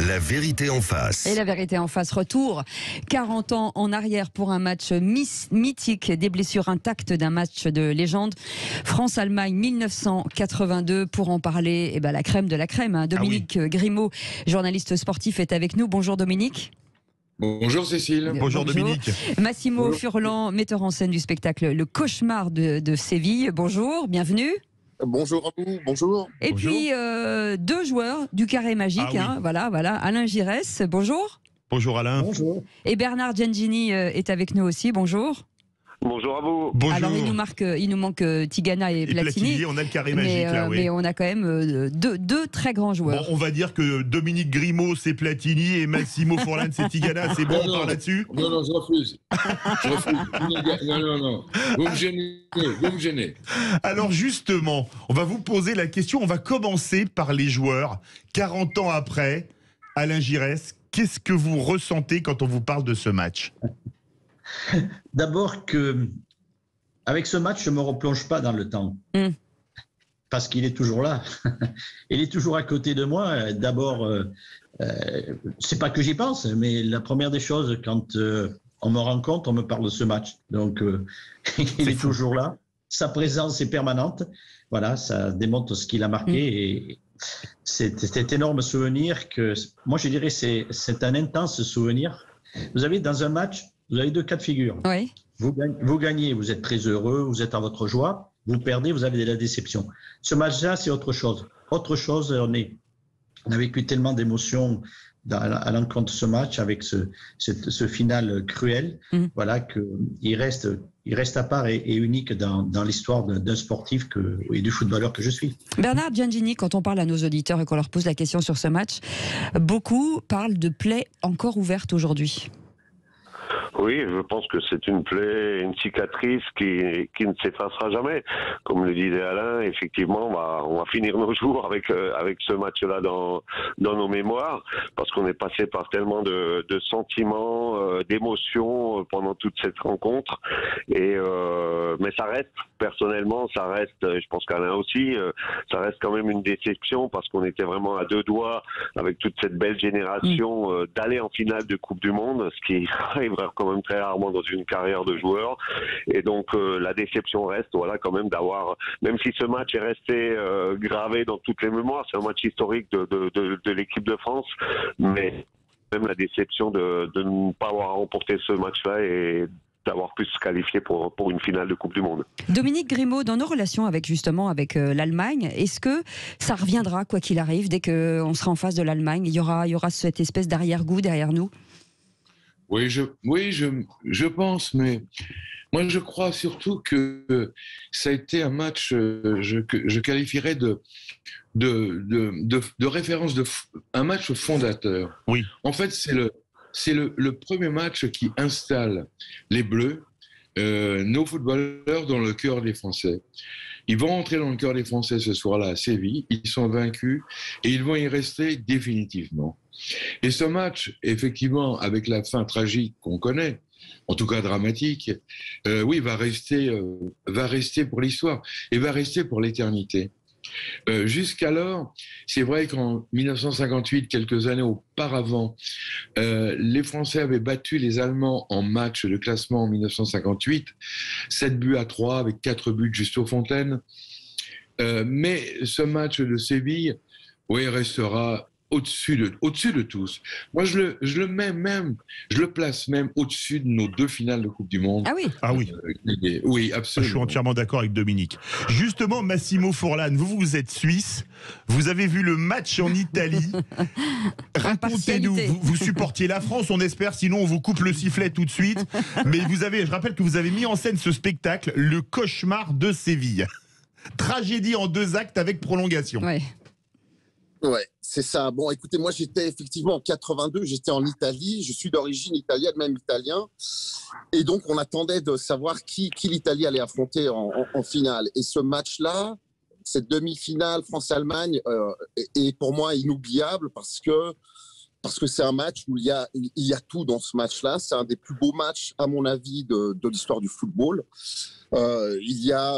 La vérité en face. Et la vérité en face, retour 40 ans en arrière pour un match mythique, des blessures intactes d'un match de légende. France-Allemagne 1982. Pour en parler, la crème de la crème, hein. Dominique Grimaud, journaliste sportif, est avec nous. Bonjour Dominique. Bonjour Cécile. Bonjour Dominique. Massimo Furlan, metteur en scène du spectacle Le Cauchemar de Séville. Bonjour, bienvenue. Bonjour à vous, bonjour. Et puis deux joueurs du carré magique, voilà, Alain Giresse, bonjour. Bonjour Alain. Bonjour. Et Bernard Gengini est avec nous aussi, bonjour. Bonjour à vous. Bonjour. Alors il nous manque Tigana et Platini. On a le carré magique là, oui. Mais on a quand même deux très grands joueurs. Bon, on va dire que Dominique Grimaud c'est Platini et Massimo Furlan c'est Tigana, c'est bon, on part là-dessus? Non, je refuse. Non. Vous me gênez. Alors justement, on va vous poser la question, on va commencer par les joueurs. 40 ans après, Alain Giresse, qu'est-ce que vous ressentez quand on vous parle de ce match? D'abord avec ce match, je ne me replonge pas dans le temps. Parce qu'il est toujours là. Il est toujours à côté de moi. D'abord, c'est pas que j'y pense, mais la première des choses, quand on me rencontre, on me parle de ce match. Donc, il est toujours là. Sa présence est permanente. Voilà, ça démontre ce qu'il a marqué. Et c'est cet énorme souvenir que, moi, je dirais, c'est un intense souvenir. Vous avez dans un match, vous avez deux cas de figure. Oui. Vous gagnez, vous êtes très heureux, vous êtes à votre joie. Vous perdez, vous avez de la déception. Ce match-là, c'est autre chose. Autre chose, on a vécu tellement d'émotions à l'encontre de ce match avec ce final cruel. Voilà, qu'il reste à part et unique dans l'histoire d'un sportif et du footballeur que je suis. Bernard Gengini, quand on parle à nos auditeurs et qu'on leur pose la question sur ce match, beaucoup parlent de plaies encore ouvertes aujourd'hui. Oui, je pense que c'est une plaie, une cicatrice qui ne s'effacera jamais. Comme le disait Alain, effectivement, on va finir nos jours avec ce match-là dans nos mémoires, parce qu'on est passé par tellement de sentiments, d'émotions pendant toute cette rencontre. Mais ça reste, personnellement, je pense qu'Alain aussi, ça reste quand même une déception, parce qu'on était vraiment à deux doigts, avec toute cette belle génération, d'aller en finale de Coupe du Monde, ce qui arrivera quand même très rarement dans une carrière de joueur. Et donc la déception reste, voilà, quand même d'avoir, même si ce match est resté gravé dans toutes les mémoires, c'est un match historique de l'équipe de France, mais même la déception de ne pas avoir remporté ce match-là et d'avoir pu se qualifier pour une finale de Coupe du Monde. Dominique Grimaud, dans nos relations avec l'Allemagne, est-ce que ça reviendra, quoi qu'il arrive, dès qu'on sera en face de l'Allemagne, il y aura cette espèce d'arrière-goût derrière nous? Oui, je pense, mais moi je crois surtout que ça a été un match que je qualifierais de référence, un match fondateur. Oui. En fait, c'est le premier match qui installe les Bleus, nos footballeurs, dans le cœur des Français. Ils vont entrer dans le cœur des Français ce soir-là à Séville, ils sont vaincus et ils vont y rester définitivement. Et ce match, effectivement, avec la fin tragique qu'on connaît, en tout cas dramatique, va rester pour l'histoire et va rester pour l'éternité. Jusqu'alors, c'est vrai qu'en 1958, quelques années auparavant, les Français avaient battu les Allemands en match de classement en 1958, 7-3 avec 4 buts juste aux Fontaines. Mais ce match de Séville, restera au-dessus de tous. Moi, je le place même au-dessus de nos deux finales de Coupe du Monde. Ah oui. Oui, absolument. Je suis entièrement d'accord avec Dominique. Justement, Massimo Furlan, vous êtes suisse, vous avez vu le match en Italie. Racontez-nous, vous supportiez la France, on espère, sinon on vous coupe le sifflet tout de suite. Mais je rappelle que vous avez mis en scène ce spectacle, Le Cauchemar de Séville. Tragédie en 2 actes avec prolongation. Ouais, c'est ça. Bon, écoutez, moi j'étais effectivement en 82, j'étais en Italie, je suis d'origine italienne, même italien, et donc on attendait de savoir qui l'Italie allait affronter en finale. Et ce match-là, cette demi-finale France-Allemagne, est pour moi inoubliable parce que parce que c'est un match où il y a tout dans ce match-là. C'est un des plus beaux matchs, à mon avis, de l'histoire du football. Il y a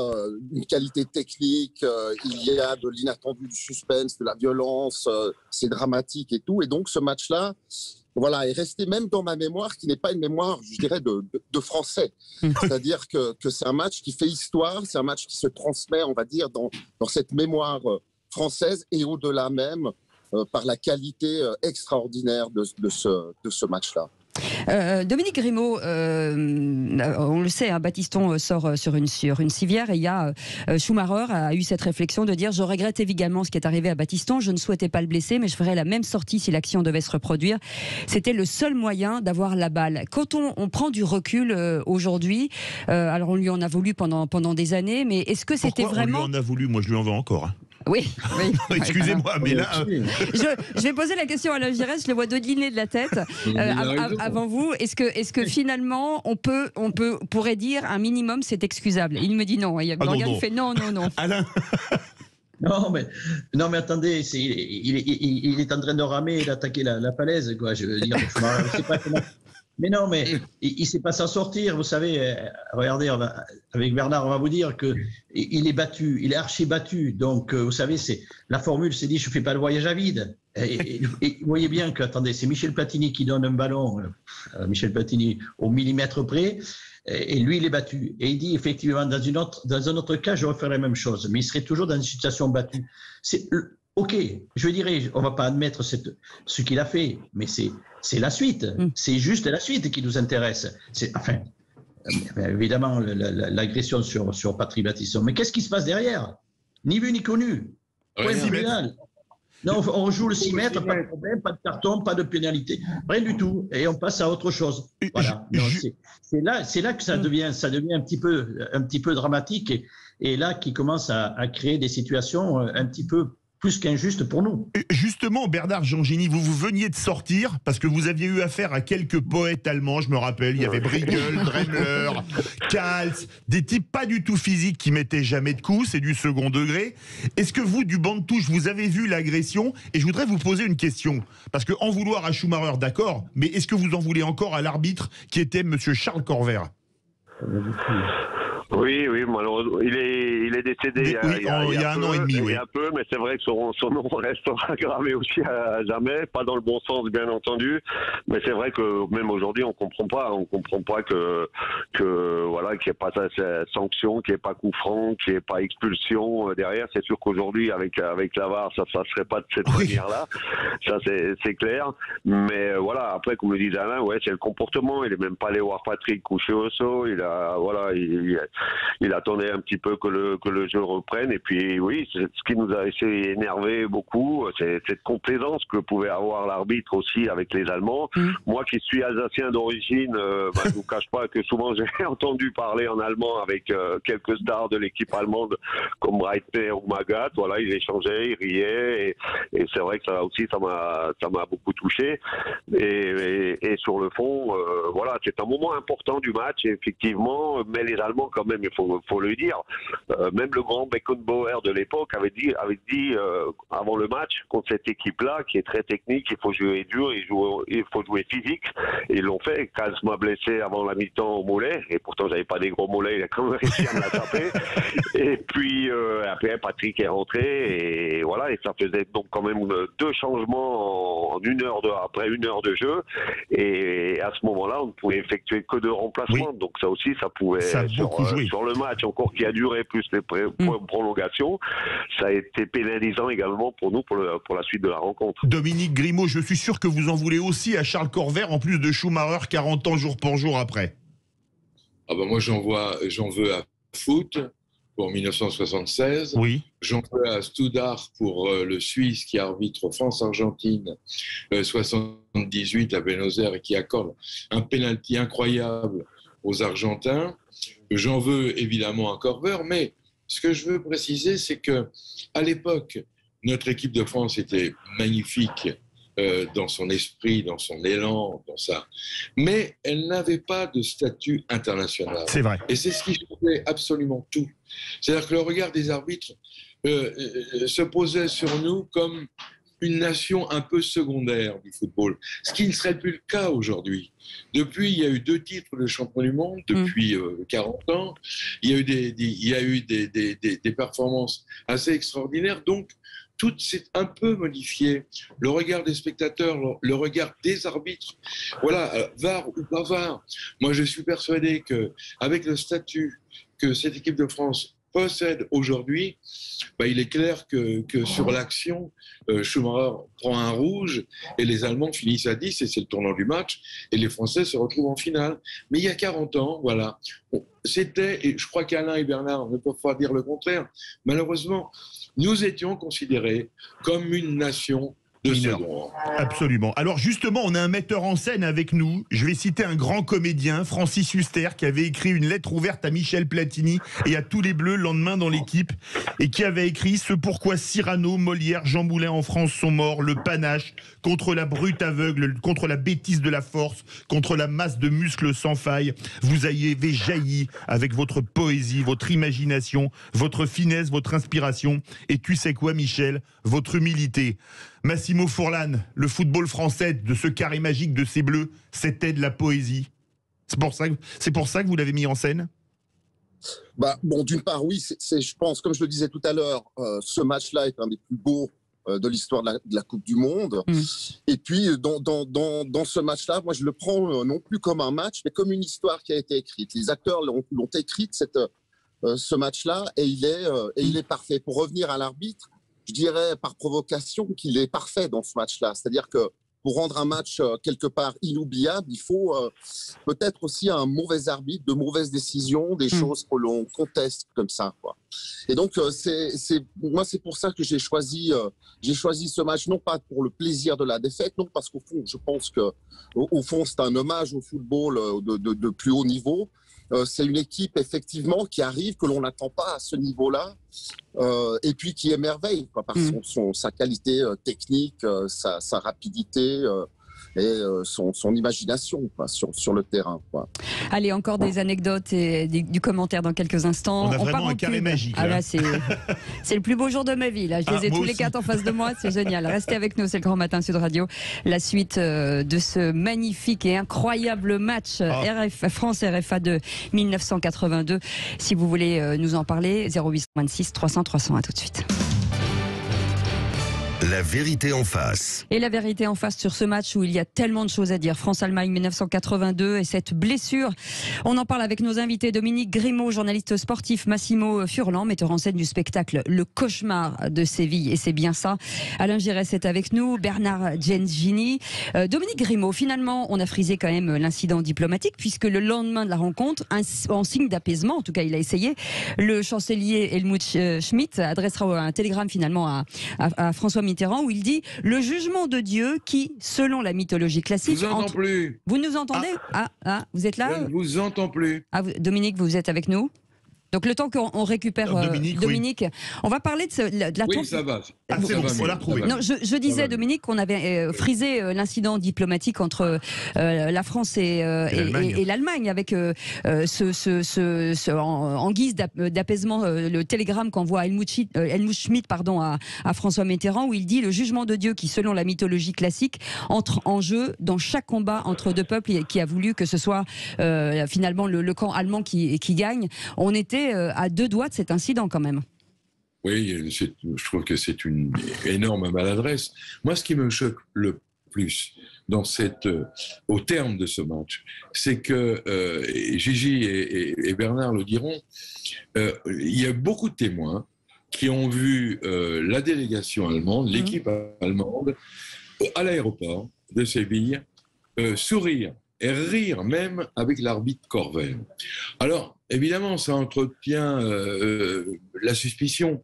une qualité technique, il y a de l'inattendu, du suspense, de la violence, c'est dramatique et tout. Et donc ce match-là, voilà, est resté même dans ma mémoire, qui n'est pas une mémoire, je dirais, de français. C'est-à-dire que c'est un match qui fait histoire, c'est un match qui se transmet, on va dire, dans cette mémoire française et au-delà même, par la qualité extraordinaire de ce match-là. Dominique Grimaud, on le sait, hein, Battiston sort sur une civière, et il y a Schumacher a eu cette réflexion de dire: je regrette évidemment ce qui est arrivé à Battiston, je ne souhaitais pas le blesser, mais je ferais la même sortie si l'action devait se reproduire. C'était le seul moyen d'avoir la balle. Quand on prend du recul aujourd'hui, alors on lui en a voulu pendant des années, mais est-ce que c'était vraiment... On lui en a voulu, moi je lui en veux encore. Hein. Oui. Excusez-moi, mais là... Je vais poser la question à Alain Giresse, je le vois dodeliner de la tête avant vous. Est-ce que finalement, on pourrait dire un minimum, c'est excusable? Il me dit non. Morgane fait non. Alain Non, mais attendez, il est en train de ramer et d'attaquer la falaise, quoi. Je veux dire, je sais pas comment... Mais non, mais il ne sait pas s'en sortir. Vous savez, regardez, avec Bernard, on va vous dire qu'il est battu, il est archi battu. Donc, vous savez, la formule s'est dit: je ne fais pas le voyage à vide. Et vous voyez bien que, attendez, c'est Michel Platini qui donne un ballon, Michel Platini, au millimètre près, et lui, il est battu. Et il dit, effectivement, dans un autre cas, je referais la même chose, mais il serait toujours dans une situation battue. Ok, je dirais, on ne va pas admettre ce qu'il a fait, mais c'est la suite. C'est juste la suite qui nous intéresse. Enfin, évidemment, l'agression sur Patrick Battiston. Mais qu'est-ce qui se passe derrière? Ni vu ni connu. Point final. Non, on joue le 6 mètres, pas de problème, pas de carton, pas de pénalité, rien du tout. Et on passe à autre chose. Voilà. C'est là que ça devient un petit peu dramatique, et là qui commence à créer des situations un petit peu plus qu'injuste pour nous. Justement, Bernard Gengini, vous veniez de sortir parce que vous aviez eu affaire à quelques poètes allemands, je me rappelle, il y avait Briegel, Dremler, Kals, des types pas du tout physiques qui mettaient jamais de coups, c'est du second degré. Est-ce que vous, du banc de touche, vous avez vu l'agression? Et je voudrais vous poser une question, parce que en vouloir à Schumacher, d'accord, mais est-ce que vous en voulez encore à l'arbitre qui était monsieur Charles Corver? Oui, malheureusement, il est décédé il y a un an et demi, oui. Un peu, mais c'est vrai que son nom restera gravé aussi à jamais, pas dans le bon sens, bien entendu, mais c'est vrai que même aujourd'hui, on comprend pas que voilà, qu'il n'y ait pas sanction, qu'il n'y ait pas coup franc, qu'il n'y ait pas expulsion derrière. C'est sûr qu'aujourd'hui, avec la VAR, ça serait pas de cette manière-là, ça c'est clair, mais voilà, après, comme le disait Alain, ouais, c'est le comportement. Il est même pas allé voir Patrick couché au sol, il attendait un petit peu que le jeu reprenne, et puis oui, c'est ce qui nous a énervé beaucoup, c'est cette complaisance que pouvait avoir l'arbitre aussi avec les Allemands. Moi qui suis alsacien d'origine, je ne vous cache pas que souvent j'ai entendu parler en allemand avec quelques stars de l'équipe allemande comme Breitner ou Magath. Voilà, ils échangeaient, ils riaient, et c'est vrai que ça aussi ça m'a beaucoup touché, et sur le fond, voilà, c'est un moment important du match, effectivement, mais les Allemands quand même, il faut le dire, même le grand Beckenbauer de l'époque avait dit avant le match, contre cette équipe-là qui est très technique, il faut jouer dur, il faut jouer physique, et ils l'ont fait. Kals m'a blessé avant la mi-temps au mollet, et pourtant j'avais pas des gros mollets, il a quand même réussi à me l'attraper. Et puis après Patrick est rentré, et voilà, et ça faisait donc quand même 2 changements après une heure de jeu, et à ce moment-là on ne pouvait effectuer que 2 remplacements, donc ça aussi ça pouvait sur le match encore qui a duré plus les prolongations, ça a été pénalisant également pour nous pour la suite de la rencontre. Dominique Grimaud, je suis sûr que vous en voulez aussi à Charles Corver, en plus de Schumacher 40 ans jour pour jour après. Ah ben moi j'en veux à foot pour 1976. Oui. J'en veux à Studard pour le Suisse qui arbitre France-Argentine 78 à Buenos Aires et qui accorde un pénalty incroyable aux Argentins. J'en veux évidemment à Corver, mais ce que je veux préciser, c'est que à l'époque, notre équipe de France était magnifique dans son esprit, dans son élan, mais elle n'avait pas de statut international. C'est vrai. Et c'est ce qui changeait absolument tout. C'est-à-dire que le regard des arbitres se posait sur nous comme une nation un peu secondaire du football, ce qui ne serait plus le cas aujourd'hui. Depuis, il y a eu 2 titres de champion du monde depuis 40 ans. Il y a eu des performances assez extraordinaires. Donc, tout s'est un peu modifié. Le regard des spectateurs, le regard des arbitres. Voilà, VAR ou pas VAR. Moi, je suis persuadé qu'avec le statut que cette équipe de France possède aujourd'hui, il est clair que sur l'action, Schumacher prend un rouge et les Allemands finissent à 10 et c'est le tournant du match et les Français se retrouvent en finale. Mais il y a 40 ans, voilà, c'était, et je crois qu'Alain et Bernard ne peuvent pas dire le contraire, malheureusement, nous étions considérés comme une nation de second. Absolument. Alors justement, on a un metteur en scène avec nous. Je vais citer un grand comédien, Francis Huster, qui avait écrit une lettre ouverte à Michel Platini et à tous les Bleus le lendemain dans l'équipe, et qui avait écrit ce pourquoi Cyrano, Molière, Jean Moulin en France sont morts, le panache, contre la brute aveugle, contre la bêtise de la force, contre la masse de muscles sans faille. Vous avez jailli avec votre poésie, votre imagination, votre finesse, votre inspiration, et tu sais quoi, Michel, votre humilité. Massimo Furlan, le football français de ce carré magique de ces Bleus, c'était de la poésie. C'est pour ça que vous l'avez mis en scène ? Bon, d'une part, oui, je pense, comme je le disais tout à l'heure, ce match-là est un des plus beaux de l'histoire de la Coupe du Monde. Et puis, dans ce match-là, moi, je le prends non plus comme un match, mais comme une histoire qui a été écrite. Les acteurs l'ont écrite, ce match-là, et il est parfait. Pour revenir à l'arbitre, je dirais par provocation qu'il est parfait dans ce match-là. C'est-à-dire que pour rendre un match quelque part inoubliable, il faut peut-être aussi un mauvais arbitre, de mauvaises décisions, des choses que l'on conteste comme ça, quoi. Et donc, moi, c'est pour ça que j'ai choisi ce match, non pas pour le plaisir de la défaite, non, parce qu'au fond, je pense qu'au fond, c'est un hommage au football de plus haut niveau. C'est une équipe, effectivement, qui arrive, que l'on n'attend pas à ce niveau-là, et puis qui émerveille par sa qualité technique, sa rapidité et son imagination sur le terrain, quoi. Allez, encore des anecdotes et du commentaire dans quelques instants. On a vraiment un carré magique. Ah là, c'est le plus beau jour de ma vie. Là. Je les ai tous les 4 en face de moi, c'est génial. Restez avec nous, c'est le Grand Matin Sud Radio. La suite de ce magnifique et incroyable match France-RFA de 1982. Si vous voulez nous en parler, 0826 300 300. À tout de suite. La vérité en face. Et la vérité en face sur ce match où il y a tellement de choses à dire. France-Allemagne 1982 et cette blessure. On en parle avec nos invités. Dominique Grimaud, journaliste sportif. Massimo Furlan, metteur en scène du spectacle Le Cauchemar de Séville. Et c'est bien ça. Alain Giresse est avec nous. Bernard Gengini. Dominique Grimaud, finalement, on a frisé quand même l'incident diplomatique puisque le lendemain de la rencontre, en signe d'apaisement, en tout cas il a essayé, le chancelier Helmut Schmidt adressera un télégramme finalement à François Mitterrand où il dit le jugement de Dieu qui, selon la mythologie classique... Je vous entends plus. Vous nous entendez ? Vous êtes là ? Je ne vous entends plus. Dominique, vous êtes avec nous ? Donc le temps qu'on récupère Dominique, on va parler de la... Oui, ça va. On l'a retrouvé. Non, je disais, Dominique, qu'on avait frisé l'incident diplomatique entre la France et l'Allemagne avec en guise d'apaisement le télégramme qu'envoie Helmut Schmidt à François Mitterrand où il dit le jugement de Dieu qui, selon la mythologie classique, entre en jeu dans chaque combat entre deux peuples et qui a voulu que ce soit finalement le camp allemand qui gagne. On était à 2 doigts de cet incident quand même. Oui, je trouve que c'est une énorme maladresse. Moi, ce qui me choque le plus au terme de ce match, c'est que Gigi et Bernard le diront, il y a beaucoup de témoins qui ont vu la délégation allemande, l'équipe allemande, à l'aéroport de Séville, sourire et rire même avec l'arbitre Corver. Alors, évidemment, ça entretient la suspicion.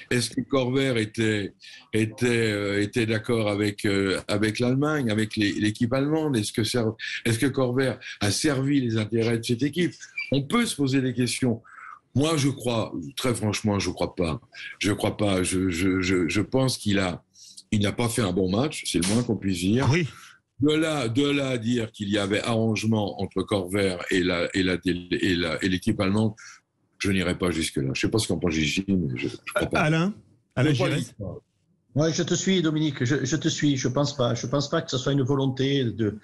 Est-ce que Corver était d'accord avec l'Allemagne, avec l'équipe allemande ? Est-ce que Corver a servi les intérêts de cette équipe ? On peut se poser des questions. Moi, très franchement, je crois pas. Je crois pas. Je pense qu'il n'a pas fait un bon match, c'est le moins qu'on puisse dire. Oui. De là à dire qu'il y avait arrangement entre Corver et l'équipe allemande, je n'irai pas jusque-là. Je ne sais pas ce qu'en pense Gigi, mais je ne crois pas. Alain Giresse ? Ouais, je te suis, Dominique. Je te suis. Je pense pas que ce soit une volonté de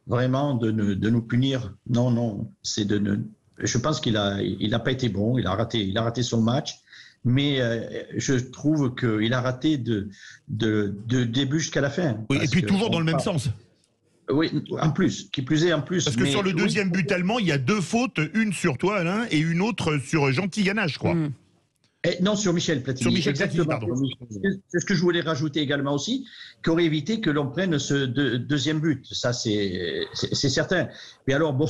vraiment de nous punir. Non, non. Je pense qu'il a pas été bon. Il a raté son match. Mais je trouve qu'il a raté de début jusqu'à la fin. Oui, et puis toujours dans le même sens. Oui, en plus, qui plus est en plus. Parce que sur le deuxième but allemand, il y a 2 fautes, une sur toi, Alain, et une autre sur Jean-Tigana, Gana, je crois. Non, sur Michel Platini. Sur Michel Platini, pardon. C'est ce que je voulais rajouter également aussi, qui aurait évité que l'on prenne ce deuxième but. Ça, c'est certain. Mais alors, bon,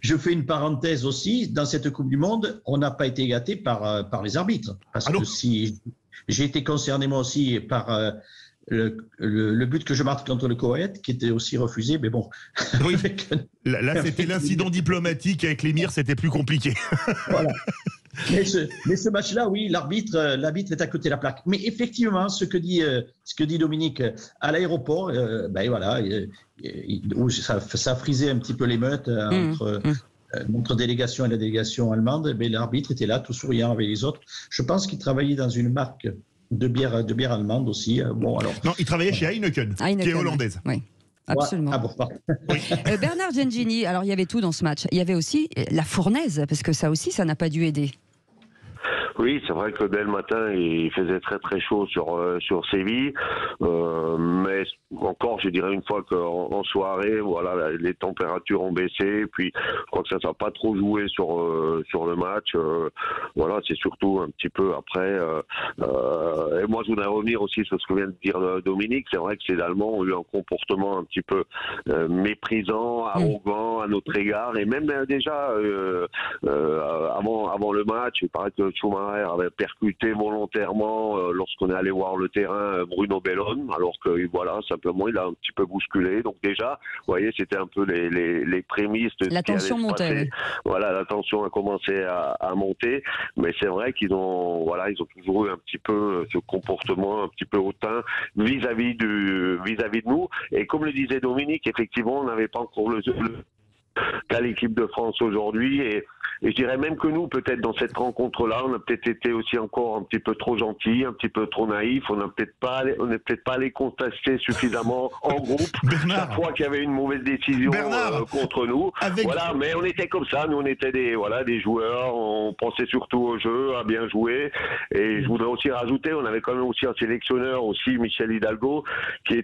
je fais une parenthèse aussi. Dans cette Coupe du Monde, on n'a pas été gâté par les arbitres. Parce que si j'ai été concerné moi aussi par le but que je marque contre le Koweït, qui était aussi refusé, mais bon. Oui. Là, c'était l'incident diplomatique avec l'émir, c'était plus compliqué. Voilà. Mais ce match-là, oui, l'arbitre est à côté de la plaque. Mais effectivement, ce que dit Dominique à l'aéroport, ben voilà, ça a frisé un petit peu l'émeute entre notre délégation et la délégation allemande. Mais l'arbitre était là, tout souriant avec les autres. Je pense qu'il travaillait dans une marque de bière allemande aussi. Bon, alors. Non, il travaillait chez Heineken, qui est hollandaise. Oui. Absolument. Ah bon, oui. Bernard Gengini, alors il y avait tout dans ce match. Il y avait aussi la fournaise, parce que ça aussi, ça n'a pas dû aider. Oui, c'est vrai que dès le matin, il faisait très très chaud sur Séville, mais encore, je dirais une fois qu'en soirée, voilà, les températures ont baissé, puis je crois que ça n'a pas trop joué sur le match. Voilà, c'est surtout un petit peu après. Et moi, je voudrais revenir aussi sur ce que vient de dire Dominique. C'est vrai que ces Allemands ont eu un comportement un petit peu méprisant, arrogant à notre égard, et même déjà avant le match, il paraît que Schumacher avait percuté volontairement lorsqu'on est allé voir le terrain Bruno Bellone, alors que voilà, simplement il a un petit peu bousculé. Donc déjà, vous voyez, c'était un peu les prémices de la tension montait. Oui. Voilà, la tension a commencé à monter, mais c'est vrai qu'ils ont toujours eu un petit peu ce comportement un petit peu hautain vis-à-vis de nous. Et comme le disait Dominique, effectivement, on n'avait pas encore qu'à l'équipe de France aujourd'hui, et je dirais même que nous, peut-être dans cette rencontre-là, on a peut-être été aussi encore un petit peu trop gentils, un petit peu trop naïfs, on n'est peut-être pas allé contester suffisamment en groupe Bernard, chaque fois qu'il y avait une mauvaise décision contre nous. Voilà, mais on était comme ça, nous on était des joueurs, on pensait surtout au jeu, à bien jouer, et je voudrais aussi rajouter, on avait quand même aussi un sélectionneur aussi, Michel Hidalgo, qui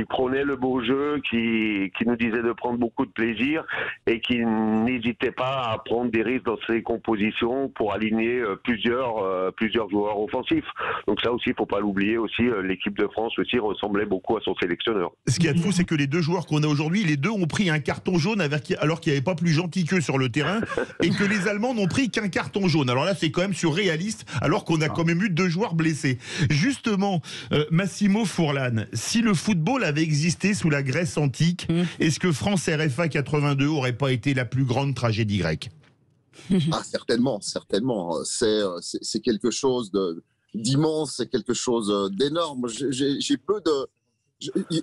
prônait le beau jeu, qui nous disait de prendre beaucoup de plaisir, et qui n'hésitait pas à prendre des risques dans ses compositions pour aligner plusieurs joueurs offensifs. Donc ça aussi, il ne faut pas l'oublier aussi, l'équipe de France aussi ressemblait beaucoup à son sélectionneur. Ce qui est fou, c'est que les 2 joueurs qu'on a aujourd'hui, les 2 ont pris un carton jaune alors qu'il n'y avait pas plus gentil qu'eux sur le terrain, et que les Allemands n'ont pris qu'un carton jaune. Alors là, c'est quand même surréaliste, alors qu'on a quand même eu 2 joueurs blessés. Justement, Massimo Furlan, si le football avait existé sous la Grèce antique, est-ce que France RFA 82 aurait pas été la plus grande tragédie grecque? Ah, certainement. C'est quelque chose d'immense, c'est quelque chose d'énorme. Il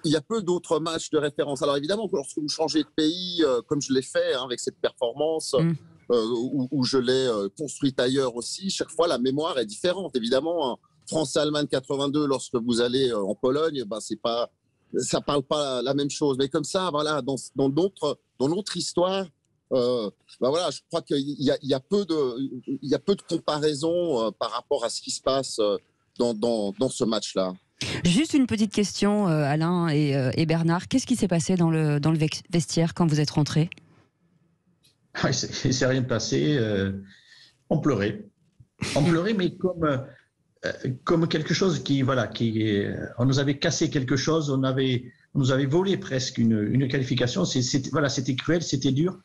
y a peu d'autres matchs de référence. Alors évidemment, lorsque vous changez de pays, comme je l'ai fait avec cette performance, où je l'ai construite ailleurs aussi, chaque fois la mémoire est différente. Évidemment, France-Allemagne 82, lorsque vous allez en Pologne, ça parle pas la même chose. Mais comme ça, voilà, dans notre histoire, voilà, je crois qu'il y a peu de comparaison par rapport à ce qui se passe dans ce match-là. Juste une petite question, Alain et Bernard. Qu'est-ce qui s'est passé dans le vestiaire quand vous êtes rentrés? Il ne s'est rien passé. On pleurait. Mais comme quelque chose on nous avait cassé quelque chose, on nous avait volé presque une qualification. C'était cruel, c'était dur,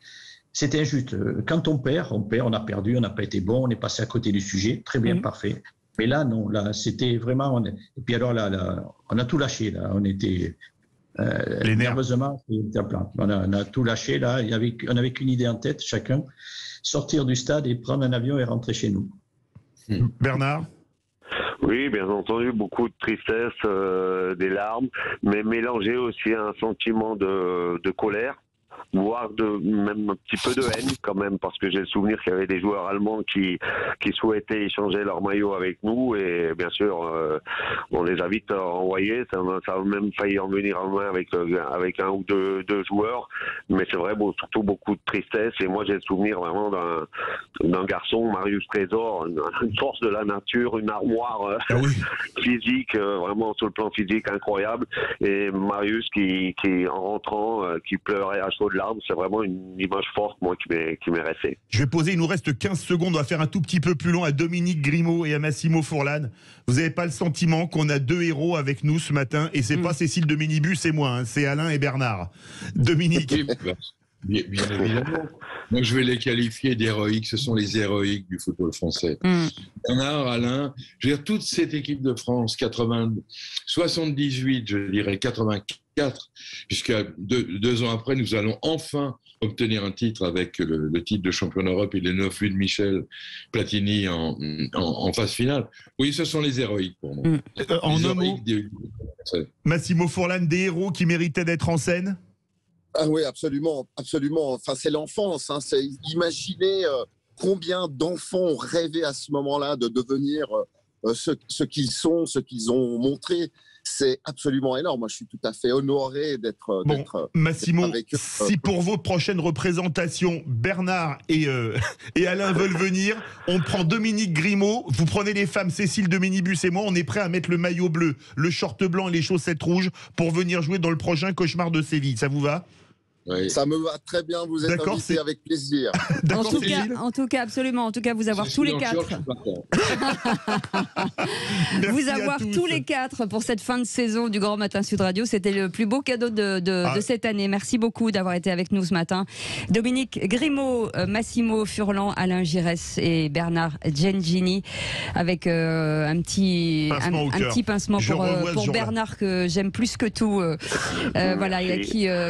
c'était injuste. Quand on perd, on a perdu, on n'a pas été bon, on est passé à côté du sujet, très bien, parfait. Mais là, non, là, c'était vraiment. Et puis alors là, on a tout lâché. Là, on était nerveusement, on a tout lâché. Là, on n'avait qu'une idée en tête, chacun, sortir du stade et prendre un avion et rentrer chez nous. Bernard? Oui, bien entendu, beaucoup de tristesse, des larmes, mais mélangé aussi à un sentiment de colère. voire même un petit peu de haine quand même, parce que j'ai le souvenir qu'il y avait des joueurs allemands qui souhaitaient échanger leur maillot avec nous, et bien sûr on les a vite envoyés. Ça a même failli en venir en main avec un ou deux joueurs, mais c'est vrai, surtout beaucoup de tristesse. Et moi j'ai le souvenir vraiment d'un garçon, Marius Trésor, une force de la nature, une armoire physique, vraiment sur le plan physique incroyable. Et Marius qui en rentrant, qui pleurait à chaudes larmes, c'est vraiment une image forte, moi, qui m'est restée. Je vais poser, il nous reste 15 secondes, on va faire un tout petit peu plus long à Dominique Grimaud et à Massimo Fourlan. Vous n'avez pas le sentiment qu'on a deux héros avec nous ce matin, et c'est pas Cécile de Minibus, c'est moi, hein, c'est Alain et Bernard. Dominique. Bien évidemment. Moi, je vais les qualifier d'héroïques. Ce sont les héroïques du football français. Bernard, Alain, je veux dire, toute cette équipe de France, 78, je dirais 84, puisque deux ans après, nous allons enfin obtenir un titre avec le titre de champion d'Europe et les 9 buts de Michel Platini en phase finale. Oui, ce sont les héroïques pour moi. En un mot, Massimo Fourlan, des héros qui méritaient d'être en scène? Ah oui, absolument, absolument. Enfin, c'est l'enfance. Hein. C'est imaginer combien d'enfants ont rêvé à ce moment-là de devenir ce qu'ils sont, ce qu'ils ont montré. C'est absolument énorme. Moi, je suis tout à fait honoré d'être Massimo, avec eux. Si pour vos prochaines représentations, Bernard et Alain veulent venir, on prend Dominique Grimaud, vous prenez les femmes Cécile de Minibus et moi, on est prêt à mettre le maillot bleu, le short blanc et les chaussettes rouges pour venir jouer dans le prochain Cauchemar de Séville. Ça vous va ? Oui. Ça me va très bien, vous êtes invité avec plaisir. En tout cas, absolument. En tout cas, vous avoir tous les quatre. Vous avoir tous les quatre pour cette fin de saison du Grand Matin Sud Radio. C'était le plus beau cadeau de cette année. Merci beaucoup d'avoir été avec nous ce matin. Dominique Grimaud, Massimo Furlan, Alain Giresse et Bernard Gengini, avec un petit pincement pour Bernard que j'aime plus que tout. Voilà, et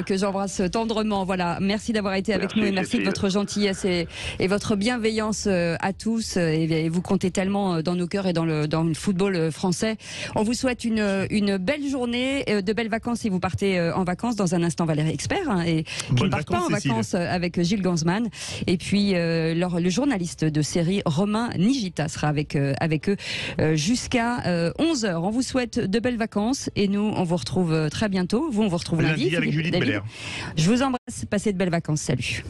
que j'embrasse tendrement. Voilà, merci d'avoir été avec nous et merci de votre gentillesse et votre bienveillance à tous. Et vous comptez tellement dans nos cœurs et dans le football français. On vous souhaite une belle journée, de belles vacances si vous partez en vacances. Dans un instant, Valérie Expert et qui ne part pas en vacances avec Gilles Gansman. Et puis le journaliste de série Romain Nigita sera avec eux jusqu'à 11h. On vous souhaite de belles vacances et nous on vous retrouve très bientôt. Vous, on vous retrouve lundi avec Julie de Belair. Je vous embrasse, passez de belles vacances, salut.